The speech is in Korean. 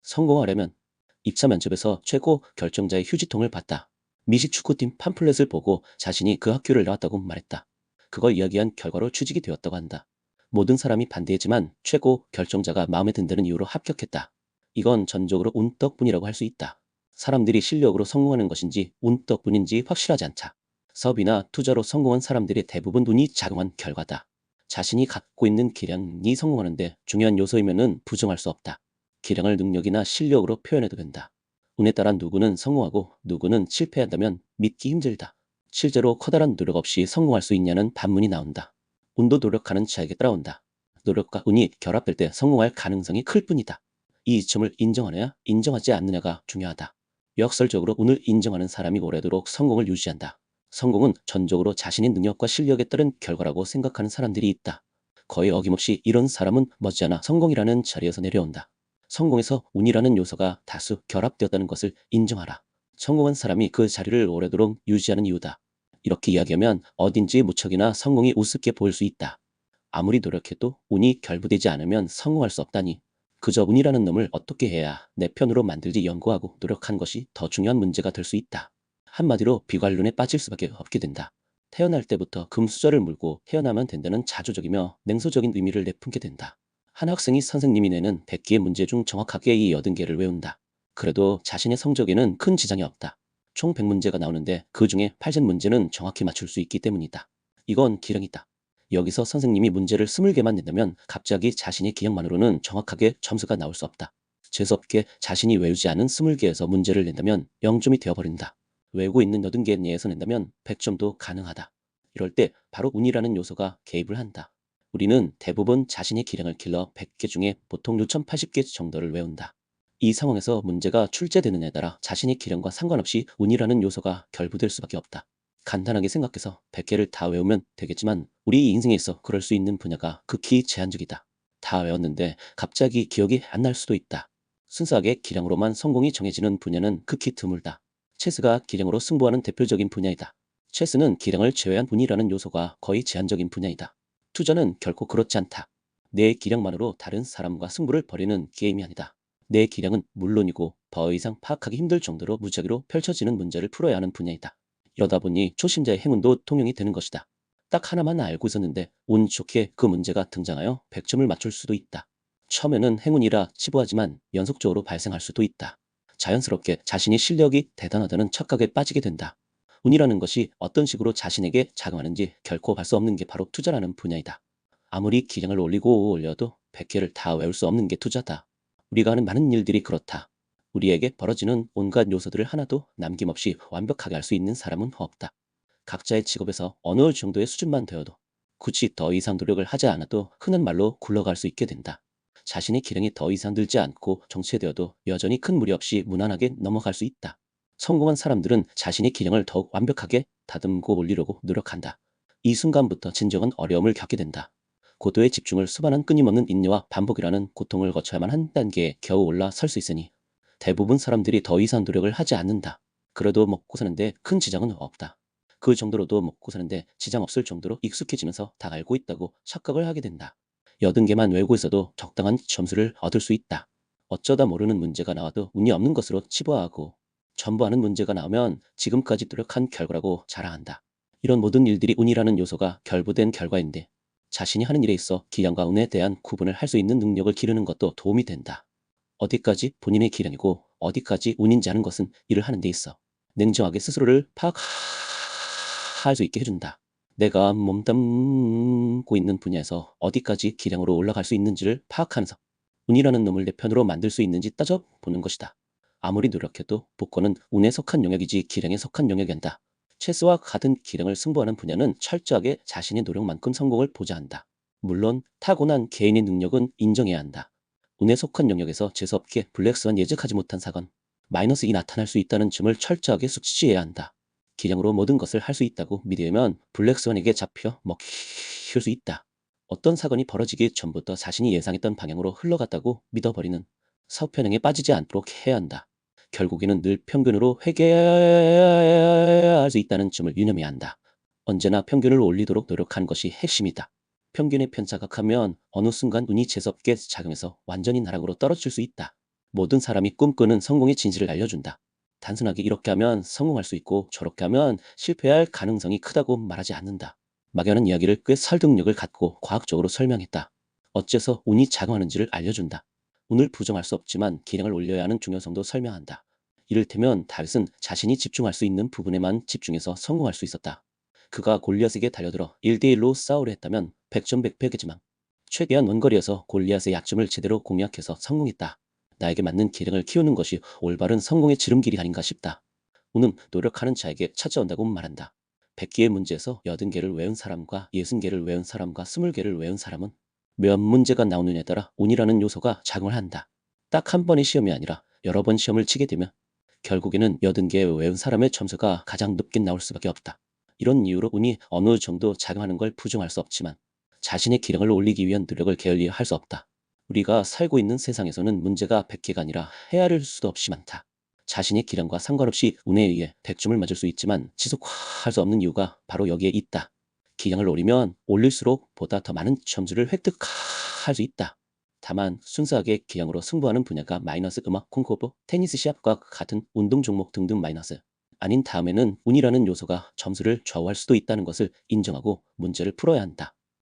성공하려면 입사 면접에서 최고 결정자의 휴지통을 봤다. 미식 축구팀 팜플렛을 보고 자신이 그 학교를 나왔다고 말했다. 그걸 이야기한 결과로 취직이 되었다고 한다. 모든 사람이 반대했지만 최고 결정자가 마음에 든다는 이유로 합격했다. 이건 전적으로 운 덕분이라고 할 수 있다. 사람들이 실력으로 성공하는 것인지 운 덕분인지 확실하지 않다. 사업이나 투자로 성공한 사람들의 대부분 운이 작용한 결과다. 자신이 갖고 있는 기량이 성공하는데 중요한 요소이면은 부정할 수 없다. 기량을 능력이나 실력으로 표현해도 된다. 운에 따라 누구는 성공하고 누구는 실패한다면 믿기 힘들다. 실제로 커다란 노력 없이 성공할 수 있냐는 반문이 나온다. 운도 노력하는 자에게 따라온다. 노력과 운이 결합될 때 성공할 가능성이 클 뿐이다. 이 이점을 인정하느냐 인정하지 않느냐가 중요하다. 역설적으로 운을 인정하는 사람이 오래도록 성공을 유지한다. 성공은 전적으로 자신의 능력과 실력에 따른 결과라고 생각하는 사람들이 있다. 거의 어김없이 이런 사람은 머지않아 성공이라는 자리에서 내려온다. 성공에서 운이라는 요소가 다수 결합되었다는 것을 인정하라. 성공한 사람이 그 자리를 오래도록 유지하는 이유다. 이렇게 이야기하면 어딘지 무척이나 성공이 우습게 보일 수 있다. 아무리 노력해도 운이 결부되지 않으면 성공할 수 없다니. 그저 운이라는 놈을 어떻게 해야 내 편으로 만들지 연구하고 노력한 것이 더 중요한 문제가 될 수 있다. 한마디로 비관론에 빠질 수밖에 없게 된다. 태어날 때부터 금수저를 물고 태어나면 된다는 자조적이며 냉소적인 의미를 내품게 된다. 한 학생이 선생님이 내는 100개의 문제 중 정확하게 이 80개를 외운다. 그래도 자신의 성적에는 큰 지장이 없다. 총 100문제가 나오는데 그 중에 80문제는 정확히 맞출 수 있기 때문이다. 이건 기량이다. 여기서 선생님이 문제를 20개만 낸다면 갑자기 자신의 기량만으로는 정확하게 점수가 나올 수 없다. 재수없게 자신이 외우지 않은 20개에서 문제를 낸다면 0점이 되어버린다. 외우고 있는 80개 내에서 낸다면 100점도 가능하다. 이럴 때 바로 운이라는 요소가 개입을 한다. 우리는 대부분 자신의 기량을 길러 100개 중에 보통 6,080개 정도를 외운다. 이 상황에서 문제가 출제되느냐에 따라 자신의 기량과 상관없이 운이라는 요소가 결부될 수밖에 없다. 간단하게 생각해서 100개를 다 외우면 되겠지만 우리 인생에 있어 그럴 수 있는 분야가 극히 제한적이다. 다 외웠는데 갑자기 기억이 안 날 수도 있다. 순수하게 기량으로만 성공이 정해지는 분야는 극히 드물다. 체스가 기량으로 승부하는 대표적인 분야이다. 체스는 기량을 제외한 운이라는 요소가 거의 제한적인 분야이다. 투자는 결코 그렇지 않다. 내 기량만으로 다른 사람과 승부를 벌이는 게임이 아니다. 내 기량은 물론이고 더 이상 파악하기 힘들 정도로 무작위로 펼쳐지는 문제를 풀어야 하는 분야이다. 이러다 보니 초심자의 행운도 통용이 되는 것이다. 딱 하나만 알고 있었는데 운 좋게 그 문제가 등장하여 100점을 맞출 수도 있다. 처음에는 행운이라 치부하지만 연속적으로 발생할 수도 있다. 자연스럽게 자신의 실력이 대단하다는 착각에 빠지게 된다. 운이라는 것이 어떤 식으로 자신에게 작용하는지 결코 알 수 없는 게 바로 투자라는 분야이다. 아무리 기량을 올리고 올려도 100개를 다 외울 수 없는 게 투자다. 우리가 하는 많은 일들이 그렇다. 우리에게 벌어지는 온갖 요소들을 하나도 남김없이 완벽하게 알 수 있는 사람은 없다. 각자의 직업에서 어느 정도의 수준만 되어도 굳이 더 이상 노력을 하지 않아도 흔한 말로 굴러갈 수 있게 된다. 자신의 기량이 더 이상 늘지 않고 정체되어도 여전히 큰 무리 없이 무난하게 넘어갈 수 있다. 성공한 사람들은 자신의 기량을 더욱 완벽하게 다듬고 올리려고 노력한다. 이 순간부터 진정한 어려움을 겪게 된다. 고도의 집중을 수반한 끊임없는 인내와 반복이라는 고통을 거쳐야만 한 단계에 겨우 올라설 수 있으니 대부분 사람들이 더 이상 노력을 하지 않는다. 그래도 먹고 사는데 큰 지장은 없다. 그 정도로도 먹고 사는데 지장 없을 정도로 익숙해지면서 다 알고 있다고 착각을 하게 된다. 80개만 외우고 있어도 적당한 점수를 얻을 수 있다. 어쩌다 모르는 문제가 나와도 운이 없는 것으로 치부하고 전부 아는 문제가 나오면 지금까지 노력한 결과라고 자랑한다. 이런 모든 일들이 운이라는 요소가 결부된 결과인데 자신이 하는 일에 있어 기량과 운에 대한 구분을 할 수 있는 능력을 기르는 것도 도움이 된다. 어디까지 본인의 기량이고 어디까지 운인지 아는 것은 일을 하는 데 있어 냉정하게 스스로를 파악할 수 있게 해준다. 내가 몸담고 있는 분야에서 어디까지 기량으로 올라갈 수 있는지를 파악하면서 운이라는 놈을 내 편으로 만들 수 있는지 따져보는 것이다. 아무리 노력해도 복권은 운에 속한 영역이지 기량에 속한 영역이 아니다. 체스와 같은 기량을 승부하는 분야는 철저하게 자신의 노력만큼 성공을 보자 한다. 물론 타고난 개인의 능력은 인정해야 한다. 운에 속한 영역에서 재수없게 블랙스완 예측하지 못한 사건, 마이너스 이 나타날 수 있다는 점을 철저하게 숙지해야 한다. 기량으로 모든 것을 할 수 있다고 믿으면 블랙스완에게 잡혀 먹힐 수 있다. 어떤 사건이 벌어지기 전부터 자신이 예상했던 방향으로 흘러갔다고 믿어버리는 사업편향에 빠지지 않도록 해야 한다. 결국에는 늘 평균으로 회귀할 수 있다는 점을 유념해야 한다. 언제나 평균을 올리도록 노력하는 것이 핵심이다. 평균에 편차각하면 어느 순간 운이 재수없게 작용해서 완전히 나락으로 떨어질 수 있다. 모든 사람이 꿈꾸는 성공의 진실을 알려준다. 단순하게 이렇게 하면 성공할 수 있고 저렇게 하면 실패할 가능성이 크다고 말하지 않는다. 막연한 이야기를 꽤 설득력을 갖고 과학적으로 설명했다. 어째서 운이 작용하는지를 알려준다. 운을 부정할 수 없지만 기량을 올려야 하는 중요성도 설명한다. 이를테면 다윗은 자신이 집중할 수 있는 부분에만 집중해서 성공할 수 있었다. 그가 골리앗에게 달려들어 1대1로 싸우려 했다면 백전백패겠지만 최대한 원거리에서 골리앗의 약점을 제대로 공략해서 성공했다. 나에게 맞는 기량을 키우는 것이 올바른 성공의 지름길이 아닌가 싶다. 운은 노력하는 자에게 찾아온다고 말한다. 100개의 문제에서 80개를 외운 사람과 60개를 외운 사람과 20개를 외운 사람은 몇 문제가 나오느냐에 따라 운이라는 요소가 작용을 한다. 딱 한 번의 시험이 아니라 여러 번 시험을 치게 되면 결국에는 80개 외운 사람의 점수가 가장 높게 나올 수밖에 없다. 이런 이유로 운이 어느 정도 작용하는 걸 부정할 수 없지만 자신의 기량을 올리기 위한 노력을 게을리 할 수 없다. 우리가 살고 있는 세상에서는 문제가 100개가 아니라 헤아릴 수도 없이 많다. 자신의 기량과 상관없이 운에 의해 100점을 맞을 수 있지만 지속할 수 없는 이유가 바로 여기에 있다. 기량을 올리면 올릴수록 보다 더 많은 점수를 획득할 수 있다. 다만 순수하게 기량으로 승부하는 분야가 마이너스 음악, 콩쿠르, 테니스 시합과 같은 운동 종목 등등 마이너스 아닌 다음에는 운이라는 요소가 점수를 좌우할 수도 있다는 것을 인정하고 문제를 풀어야 한다.